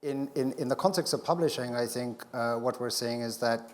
In the context of publishing, I think what we're seeing is that,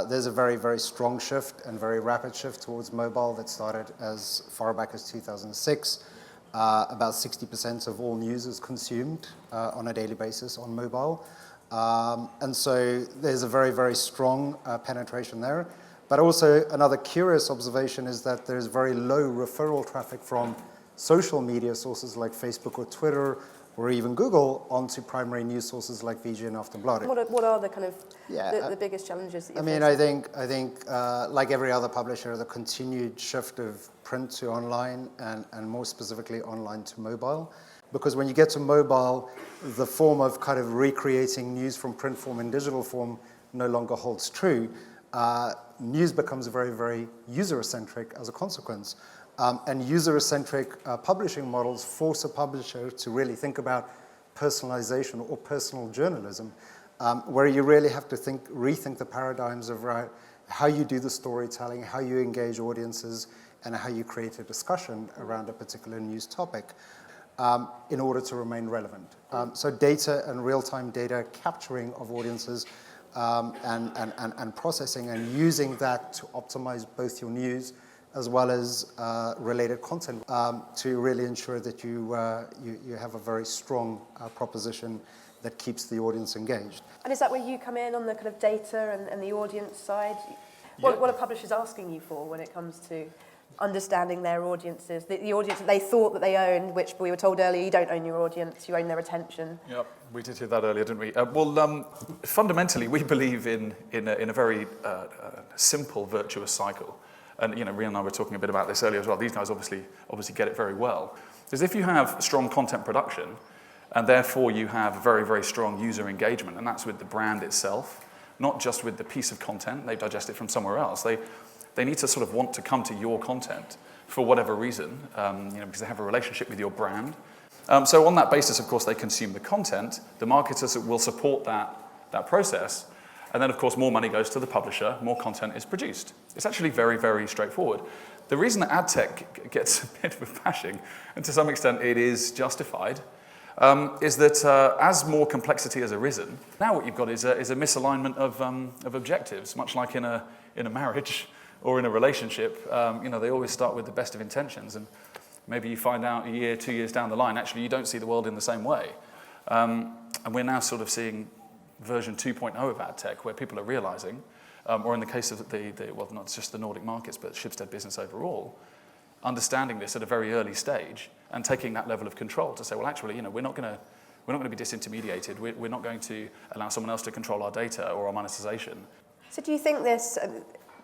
there's a very, very strong shift and very rapid shift towards mobile that started as far back as 2006. About 60% of all news is consumed on a daily basis on mobile. And so there's a very, very strong penetration there. But also another curious observation is that there's very low referral traffic from social media sources like Facebook or Twitter or even Google onto primary news sources like VG and Aftonbladet. What are the kind of the biggest challenges that you're facing? I think like every other publisher, the continued shift of print to online and more specifically online to mobile. Because when you get to mobile, the form of kind of recreating news from print form and digital form no longer holds true. News becomes very, very user-centric as a consequence. And user-centric publishing models force a publisher to really think about personalization or personal journalism, where you really have to rethink the paradigms of how you do the storytelling, how you engage audiences, and how you create a discussion around a particular news topic in order to remain relevant. So data and real-time data capturing of audiences and processing and using that to optimize both your news as well as related content to really ensure that you have a very strong proposition that keeps the audience engaged. And is that where you come in on the kind of data and the audience side? What are publishers asking you for when it comes to understanding their audiences, the audience that they thought that they owned, which we were told earlier, you don't own your audience, you own their attention? Yep, we did hear that earlier, didn't we? Fundamentally, we believe in a very simple, virtuous cycle. And Rian and I were talking a bit about this earlier as well. These guys obviously get it very well. Is if you have strong content production, and therefore you have very, very strong user engagement, and that's with the brand itself, not just with the piece of content. They digest it from somewhere else. They need to sort of want to come to your content for whatever reason, because they have a relationship with your brand. So on that basis, of course, they consume the content. The marketers will support that process. And then, of course, more money goes to the publisher, more content is produced. It's actually very, very straightforward. The reason that ad tech gets a bit of a bashing, and to some extent it is justified, is that as more complexity has arisen, now what you've got is a misalignment of objectives, much like in a marriage or in a relationship. They always start with the best of intentions, and maybe you find out a year, 2 years down the line, actually you don't see the world in the same way. And we're now sort of seeing version 2.0 of ad tech, where people are realizing, or in the case of not just the Nordic markets, but Schibsted business overall, understanding this at a very early stage and taking that level of control to say, well, actually, we're not going to be disintermediated. We're not going to allow someone else to control our data or our monetization. So do you think this?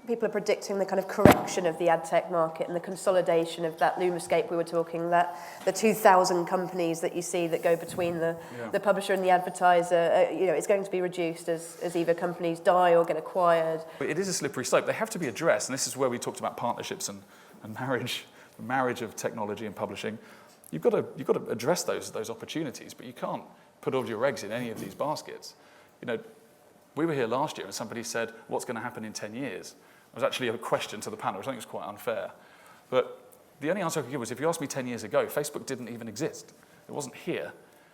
People are predicting the kind of correction of the ad tech market and the consolidation of that Lumascape we were talking, that the 2,000 companies that you see that go between the publisher and the advertiser, it's going to be reduced as either companies die or get acquired. It is a slippery slope. They have to be addressed, and this is where we talked about partnerships and marriage, the marriage of technology and publishing. You've got to address those opportunities, but you can't put all your eggs in any of these baskets. We were here last year and somebody said, what's going to happen in 10 years? It was actually a question to the panel, which I think was quite unfair. But the only answer I could give was, if you asked me 10 years ago, Facebook didn't even exist. It wasn't here.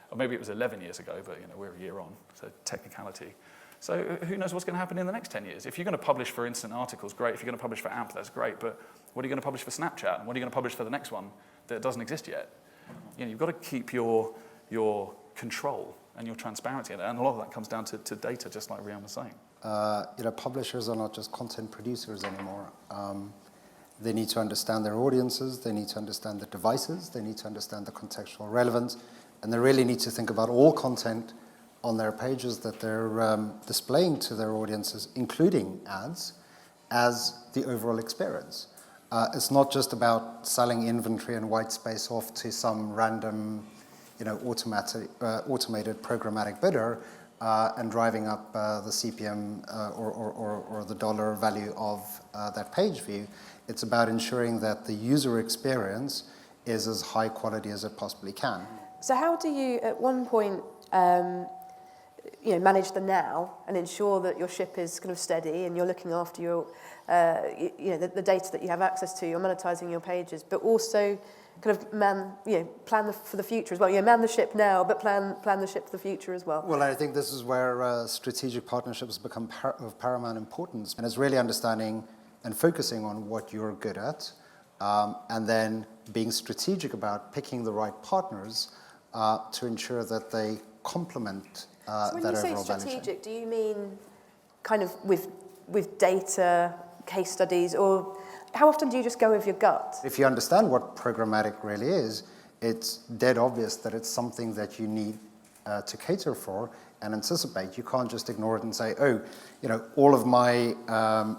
Or maybe it was 11 years ago, but we're a year on, so technicality. So who knows what's going to happen in the next 10 years? If you're going to publish for instant articles, great. If you're going to publish for AMP, that's great. But what are you going to publish for Snapchat? And what are you going to publish for the next one that doesn't exist yet? You've got to keep your control and your transparency, and a lot of that comes down to data, just like Rian was saying. Publishers are not just content producers anymore. They need to understand their audiences, they need to understand the devices, they need to understand the contextual relevance, and they really need to think about all content on their pages that they're displaying to their audiences, including ads, as the overall experience. It's not just about selling inventory and white space off to some random automated programmatic bidder and driving up the CPM or the dollar value of that page view. It's about ensuring that the user experience is as high quality as it possibly can. So how do you, at one point, manage the now and ensure that your ship is kind of steady and you're looking after your, the data that you have access to, you're monetizing your pages, but also kind of plan for the future as well. Man the ship now, but plan the ship for the future as well. Well, I think this is where strategic partnerships become of paramount importance, and it's really understanding and focusing on what you're good at, and then being strategic about picking the right partners to ensure that they complement so when that you say overall value chain. strategic, do you mean kind of with data, case studies, or how often do you just go with your gut? If you understand what programmatic really is, it's dead obvious that it's something that you need to cater for and anticipate. You can't just ignore it and say, all of my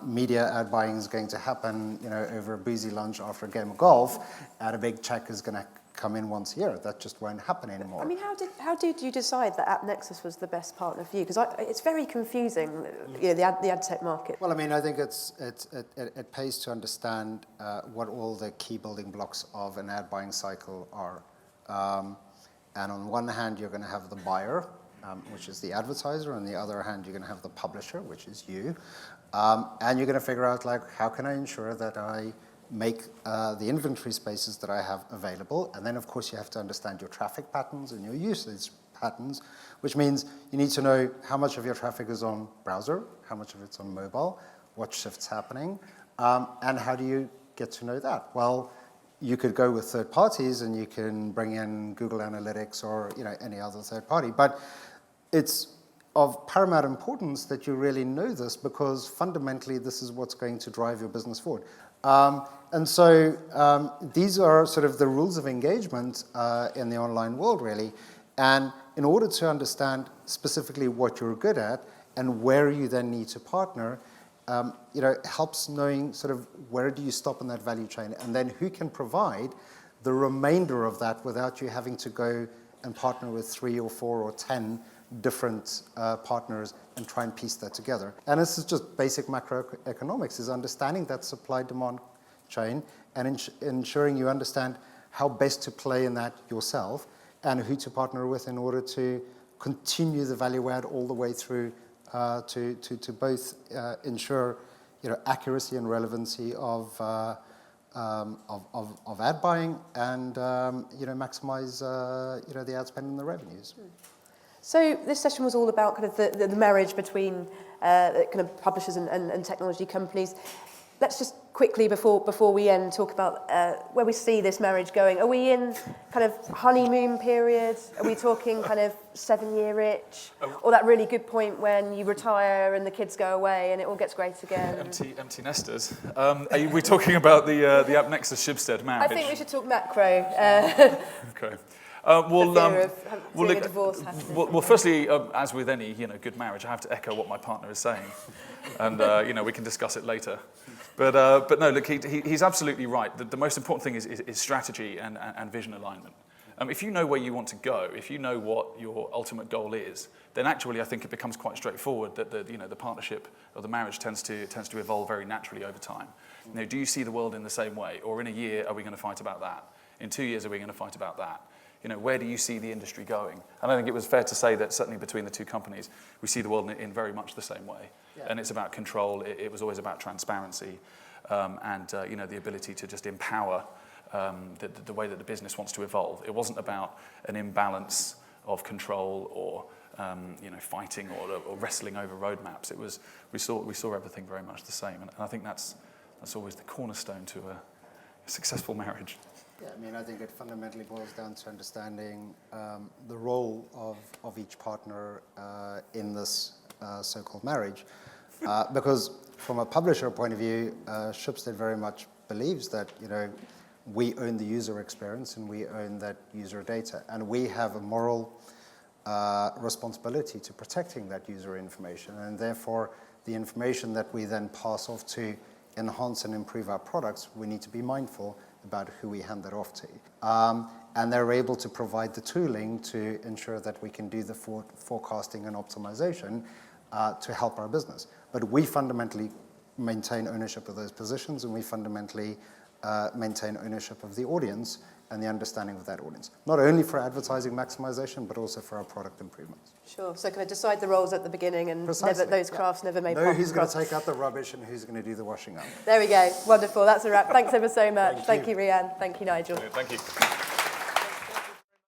media ad buying is going to happen, over a boozy lunch after a game of golf, and a big check is going to come in once a year. That just won't happen anymore. I mean, how did you decide that AppNexus was the best partner for you? Because it's very confusing, the ad tech market. Well, I mean, I think it pays to understand what all the key building blocks of an ad buying cycle are. And on one hand, you're going to have the buyer, which is the advertiser. On the other hand, you're going to have the publisher, which is you. And you're going to figure out, how can I ensure that I make the inventory spaces that I have available. And then, of course, you have to understand your traffic patterns and your usage patterns, which means you need to know how much of your traffic is on browser, how much of it's on mobile, what shift's happening, and how do you get to know that? Well, you could go with third parties and you can bring in Google Analytics or any other third party. But it's of paramount importance that you really know this, because fundamentally this is what's going to drive your business forward. And so these are sort of the rules of engagement in the online world, really. And in order to understand specifically what you're good at and where you then need to partner, it helps knowing sort of where do you stop in that value chain, and then who can provide the remainder of that without you having to go and partner with 3 or 4 or 10 different partners and try and piece that together. And this is just basic macroeconomics, is understanding that supply-demand chain and ensuring you understand how best to play in that yourself and who to partner with in order to continue the value add all the way through to both ensure accuracy and relevancy of ad buying and maximize the ad spend and the revenues. So this session was all about kind of the marriage between kind of publishers and technology companies. Let's just quickly, before we end, talk about where we see this marriage going. Are we in kind of honeymoon period? Are we talking kind of 7-year itch? Or that really good point when you retire and the kids go away and it all gets great again? Empty nesters. Are we talking about the AppNexus Shibstead marriage? I think we should talk macro. Okay. Firstly, as with any good marriage, I have to echo what my partner is saying, and we can discuss it later. But no, look, he's absolutely right. The most important thing is strategy and vision alignment. If you know where you want to go, if you know what your ultimate goal is, then actually I think it becomes quite straightforward that the partnership or the marriage tends to evolve very naturally over time. Do you see the world in the same way, or in a year are we going to fight about that? In 2 years are we going to fight about that? Where do you see the industry going? And I think it was fair to say that certainly between the two companies, we see the world in very much the same way. Yeah. And it's about control. It was always about transparency and the ability to just empower the way that the business wants to evolve. It wasn't about an imbalance of control or fighting or wrestling over roadmaps. It was we saw everything very much the same, and I think that's always the cornerstone to a successful marriage. Yeah, I mean, I think it fundamentally boils down to understanding the role of each partner in this so-called marriage. Because from a publisher point of view, Shibstead very much believes that, we own the user experience and we own that user data. And we have a moral responsibility to protecting that user information. And therefore, the information that we then pass off to enhance and improve our products, we need to be mindful about who we hand that off to. And they're able to provide the tooling to ensure that we can do the forecasting and optimization to help our business. But we fundamentally maintain ownership of those positions, and we fundamentally maintain ownership of the audience and the understanding of that audience. Not only for advertising maximization, but also for our product improvements. Sure, so kind of decide the roles at the beginning and Precisely. those crafts never made Know who's going to cross. take out the rubbish and who's going to do the washing up. There we go, wonderful, that's a wrap. Thanks ever so much. Thank you. Thank you, Rianne. Thank you, Nigel. Thank you.